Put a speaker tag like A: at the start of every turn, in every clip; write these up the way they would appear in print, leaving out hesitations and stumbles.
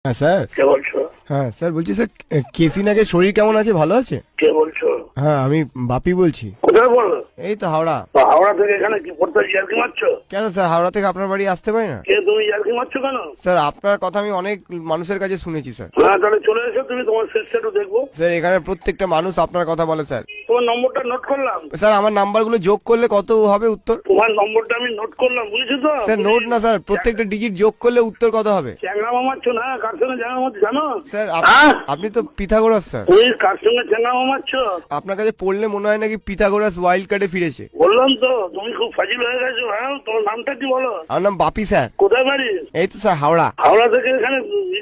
A: হ্যাঁ স্যার।
B: কে বলছো?
A: হ্যাঁ স্যার, বলছি স্যার কেসি নাগের শরীর কেমন আছে, ভালো আছে?
B: কে বলছো?
A: হ্যাঁ আমি বাপি বলছি।
B: কোথায় বলো?
A: এই তো হাওড়া।
B: তো হাওড়া থেকে এখানে কি পড়তে ইয়ার্কি মারছো?
A: কেন স্যার, হাওড়া থেকে আপনার বাড়ি আসতে পারি না?
B: কে তুমি ইয়ার্কি মারছো কেন?
A: স্যার আপনার কথা আমি অনেক মানুষের কাছে শুনেছি স্যার।
B: হ্যাঁ তাহলে চলে এসো, তুমি তোমার সিস্টেম একটু দেখবো।
A: স্যার এখানে প্রত্যেকটা মানুষ আপনার কথা বলে স্যার।
B: তোমার নম্বরটা নোট করলাম।
A: স্যার আমার নাম্বারগুলো যোগ করলে কত হবে উত্তর?
B: তোমার নম্বরটা আমি নোট করলাম, বুঝেছো তো?
A: স্যার নোট না স্যার, প্রত্যেকটা ডিজিট যোগ করলে উত্তর কত হবে?
B: চ্যাংরা মারছো না? কার সঙ্গে চ্যাংরা মারছো জানো?
A: স্যার
B: হ্যাঁ?
A: আপনি তো পিথাগোরাস স্যার।
B: তুমি কার সঙ্গে চ্যাংরা মারছো?
A: আপনার কাছে পড়লে মনে হয় নাকি পিথাগোরাস ওয়াইল্ড কার্ডে ফিরেছে।
B: বললাম তো তুমি খুব ফাজিল হয়ে গেছো। হ্যাঁ তোমার নামটা কি বলো?
A: আমার নাম বাপি স্যার।
B: কোথায় বাড়ি?
A: এই তো স্যার হাওড়া।
B: হাওড়া থেকে এখানে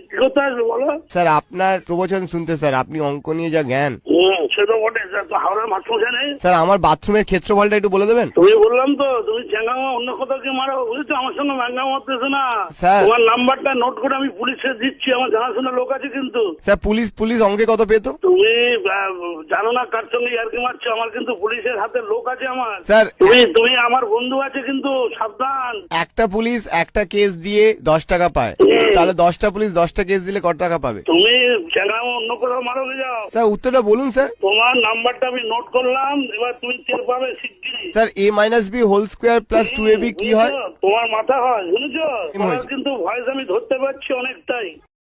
B: কি করতে আসবে বলো?
A: স্যার আপনার প্রবচন শুনতে স্যার, আপনি অঙ্ক নিয়ে যা জ্ঞান।
B: সে তো বটে। তো হাওড়ার মাস্টারমশাই নেই?
A: স্যার আমার বাথরুমের ক্ষেত্রফলটা একটু বলে দেবেন?
B: তুমি বললাম তো তুমি চ্যাংরামা অন্য কোথাও কি মারো, বুঝেছো? আমার সঙ্গে ম্যাঙ্গা মারতেছো না।
A: স্যার।
B: তোমার নাম্বারটা নোট করে আমি পুলিশে দিচ্ছি, আমার জানাশোনা লোক আছে কিন্তু।
A: স্যার পুলিশ অঙ্কে কত পেতো?
B: তুমি জানো না কার সঙ্গে ইয়ার্কি মারছো। আমার কিন্তু পুলিশের হাতে লোক আছে আমার।
A: স্যার
B: তুমি আমার বন্ধু আছে কিন্তু, সাবধান।
A: একটা পুলিশ একটা কেস দিয়ে 10 টাকা পায়, তাহলে 10টা পুলিশ 10টা কেস দিলে কত টাকা পাবে?
B: তুমি চ্যাংরামা অন্য কোথাও মারো যাও।
A: স্যার উত্তরটা বলুন স্যার।
B: তোমার নাম্বারটা আমি নোট করলাম, এবার তুমি টের পাবে শিগগিরই।
A: Sir a minus B whole square plus 2ab কি হয়?
B: তোমার মাথা হয়, বুঝেছো?
A: কি হয়েছে?
B: তোমার কিন্তু ভয়েস আমি ধরতে পারছি অনেকটাই।